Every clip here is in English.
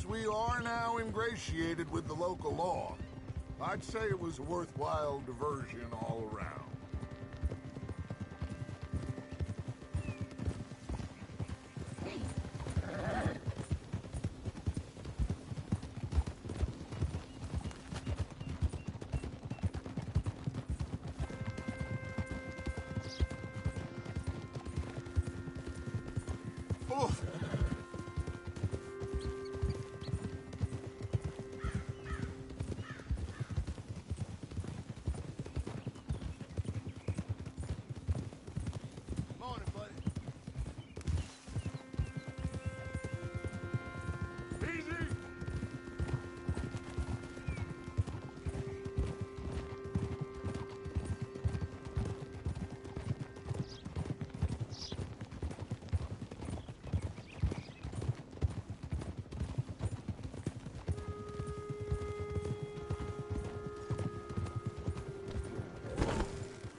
we are now ingratiated with the local law, I'd say it was a worthwhile diversion all around. Oof. Morning, buddy. Easy.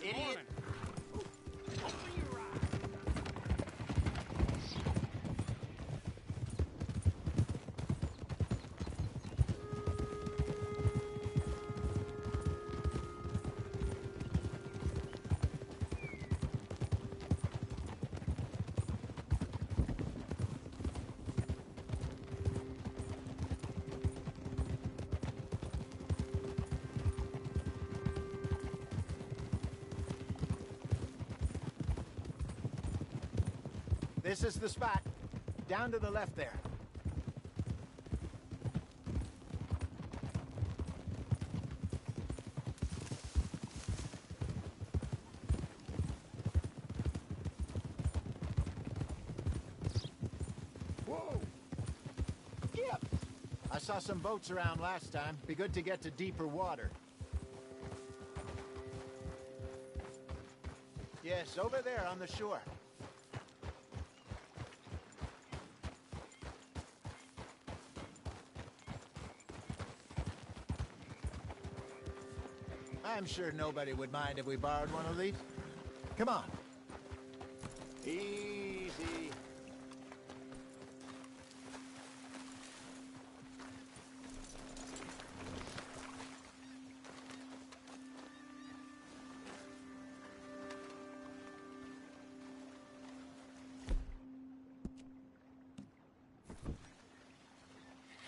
Idiot. This is the spot. Down to the left there. Whoa. Yep. I saw some boats around last time. Be good to get to deeper water. Yes, over there on the shore. I'm sure nobody would mind if we borrowed one of these. Come on. Easy.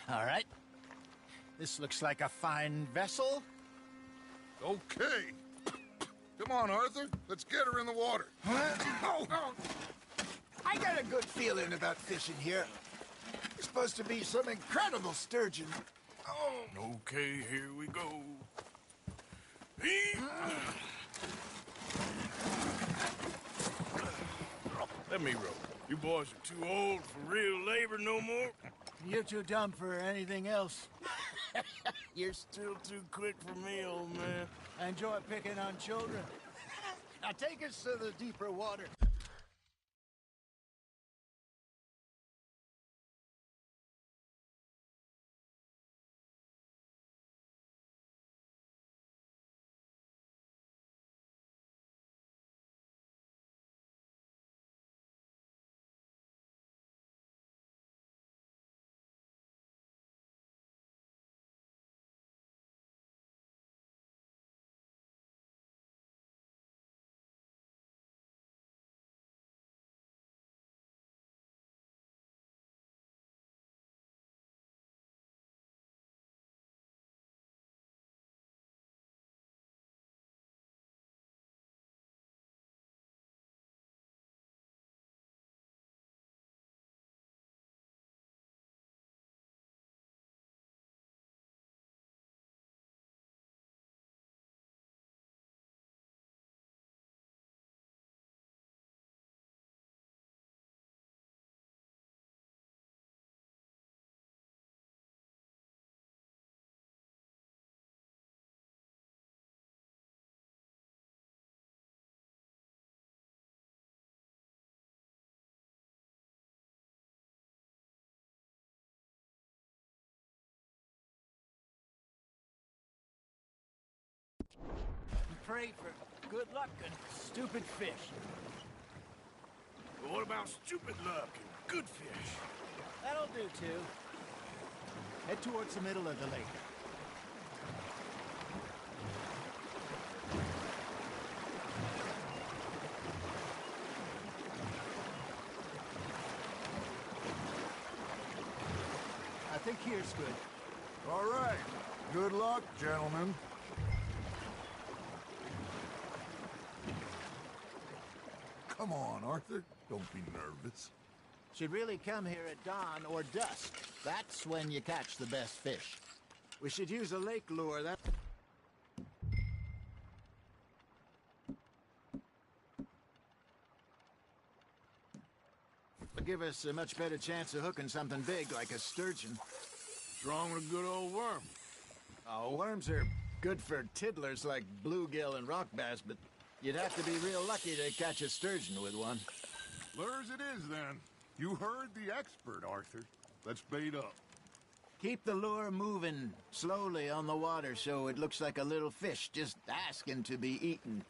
All right. This looks like a fine vessel. Okay. Come on, Arthur. Let's get her in the water. Oh. I got a good feeling about fishing here. There's supposed to be some incredible sturgeon. Oh. Okay, here we go. Let me row. You boys are too old for real labor no more. You're too dumb for anything else. You're still too quick for me, old man. I enjoy picking on children. Now take us to the deeper water. Pray for good luck and stupid fish. But what about stupid luck and good fish? That'll do, too. Head towards the middle of the lake. I think here's good. All right. Good luck, gentlemen. Come on, Arthur. Don't be nervous. Should really come here at dawn or dusk. That's when you catch the best fish. We should use a lake lure. That will give us a much better chance of hooking something big like a sturgeon. What's wrong with a good old worm? Oh, worms are good for tiddlers like bluegill and rock bass, but you'd have to be real lucky to catch a sturgeon with one. Lures it is, then. You heard the expert, Arthur. Let's bait up. Keep the lure moving slowly on the water so it looks like a little fish just asking to be eaten.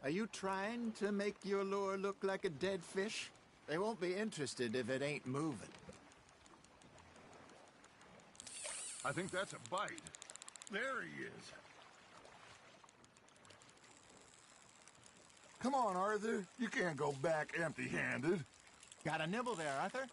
Are you trying to make your lure look like a dead fish? They won't be interested if it ain't moving. I think that's a bite. There he is. Come on, Arthur. You can't go back empty-handed. Got a nibble there, Arthur?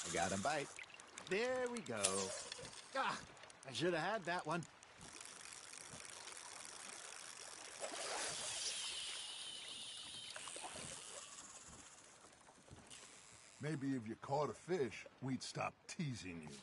I got a bite. There we go. Ah, I should have had that one. Maybe if you caught a fish, we'd stop teasing you.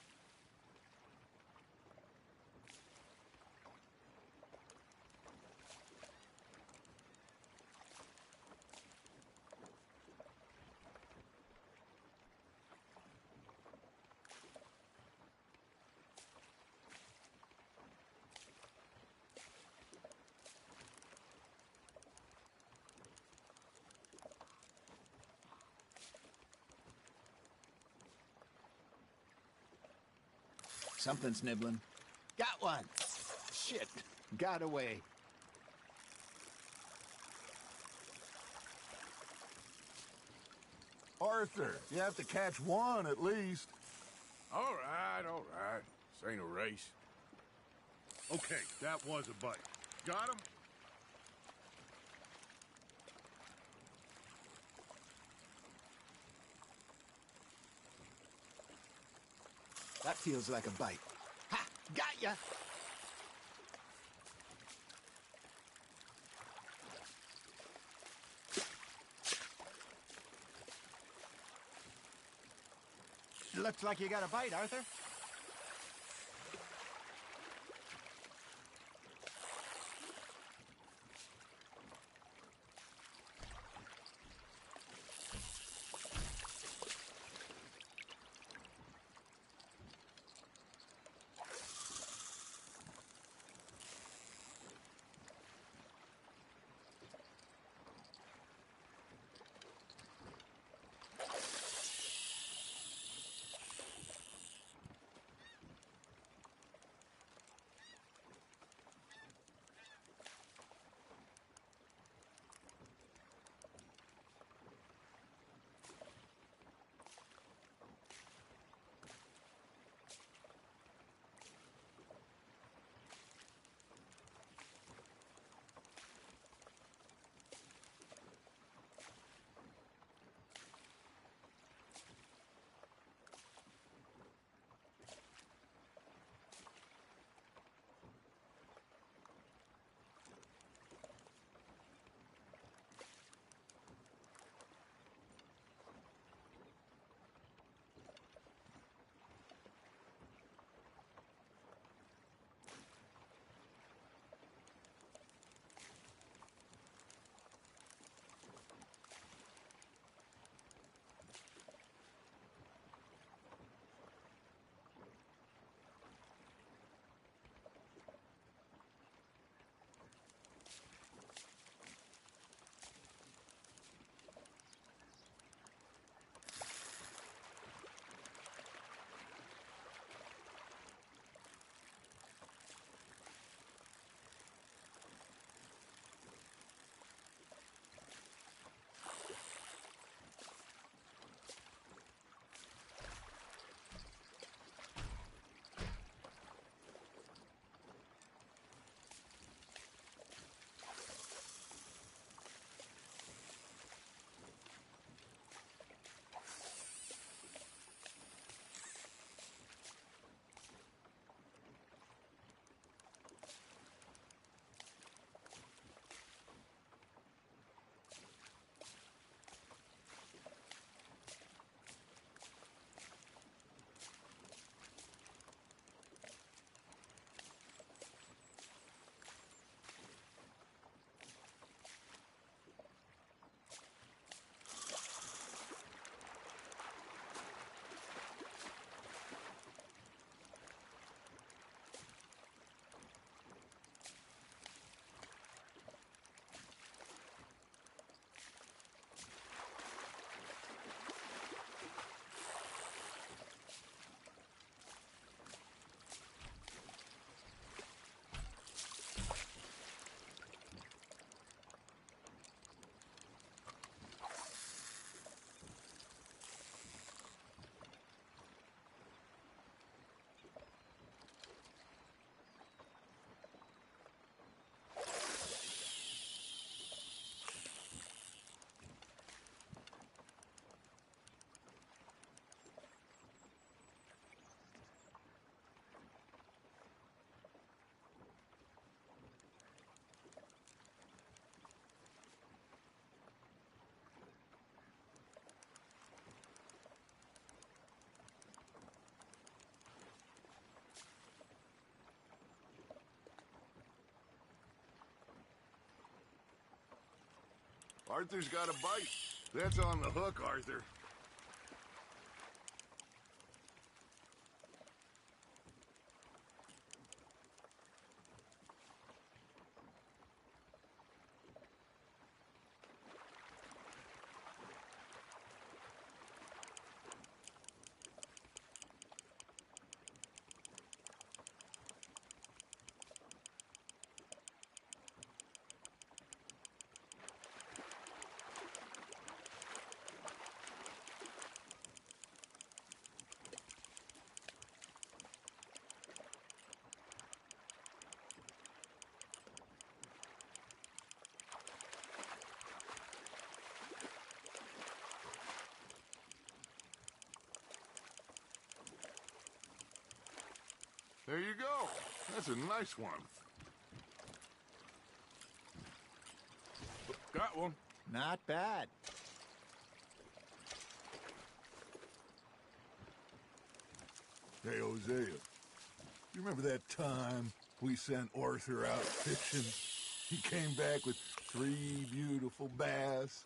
Something's nibbling. Got one! Shit, got away. Arthur, you have to catch one at least. All right, all right. This ain't a race. Okay, that was a bite. Got him? That feels like a bite. Ha! Got ya! Looks like you got a bite, Arthur. Arthur's got a bite. That's on the hook, Arthur. There you go. That's a nice one. Got one. Not bad. Hey, Hosea. You remember that time we sent Arthur out fishing? He came back with 3 beautiful bass.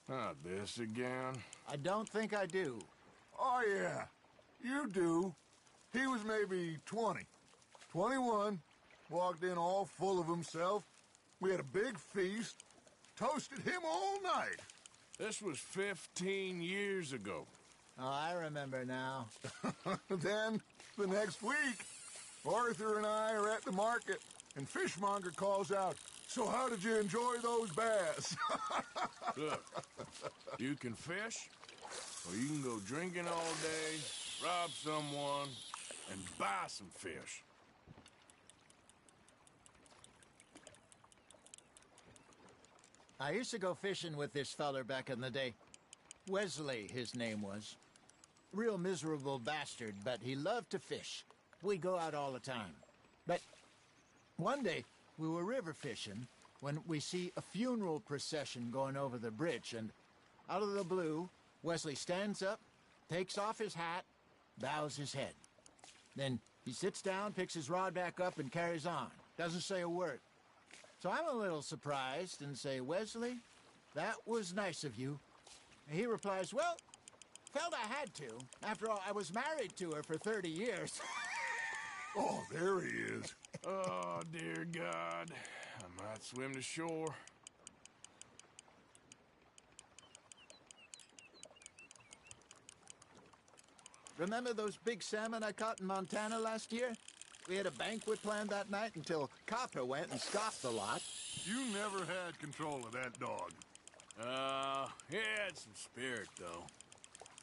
Not this again. I don't think I do. Oh, yeah. You do. He was maybe 20. 21. Walked in all full of himself. We had a big feast. Toasted him all night. This was 15 years ago. Oh, I remember now. Then, the next week, Arthur and I are at the market, and Fishmonger calls out, "So how did you enjoy those bass?" Look, you can fish, or you can go drinking all day, rob someone, and buy some fish. I used to go fishing with this feller back in the day. Wesley, his name was. Real miserable bastard, but he loved to fish. We'd go out all the time. But one day, we were river fishing when we see a funeral procession going over the bridge, and out of the blue, Wesley stands up, takes off his hat, bows his head. Then he sits down, picks his rod back up, and carries on. Doesn't say a word. So I'm a little surprised and say, "Wesley, that was nice of you." And he replies, "Well, felt I had to. After all, I was married to her for 30 years. Oh, there he is. Oh, dear God. I might swim to shore. Remember those big salmon I caught in Montana last year? We had a banquet planned that night until Copper went and scoffed a lot. You never had control of that dog. He had some spirit, though.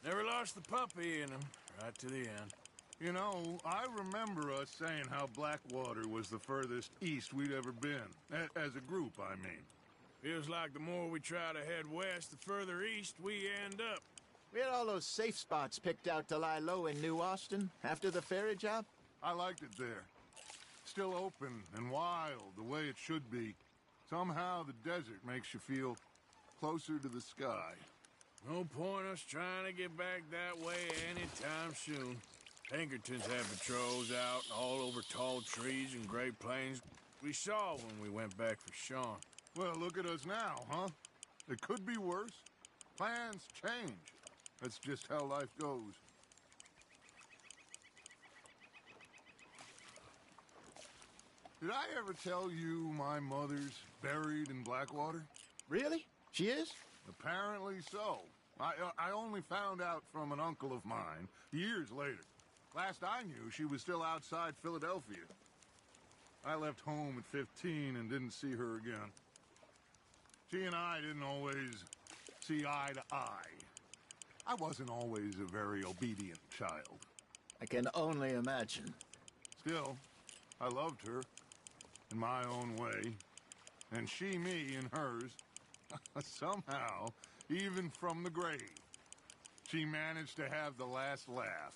Never lost the puppy in him, right to the end. You know, I remember us saying how Blackwater was the furthest east we'd ever been. As a group, I mean. Feels like the more we try to head west, the further east we end up. We had all those safe spots picked out to lie low in New Austin after the ferry job. I liked it there. Still open and wild, the way it should be. Somehow the desert makes you feel closer to the sky. No point us trying to get back that way anytime soon. Pinkertons had patrols out all over tall trees and Great Plains. We saw when we went back for Sean. Well, look at us now, huh? It could be worse. Plans change. That's just how life goes. Did I ever tell you my mother's buried in Blackwater? Really? She is? Apparently so. I only found out from an uncle of mine years later. Last I knew, she was still outside Philadelphia. I left home at 15 and didn't see her again. She and I didn't always see eye to eye. I wasn't always a very obedient child. I can only imagine. Still, I loved her in my own way, and she me in hers. Somehow, even from the grave, she managed to have the last laugh.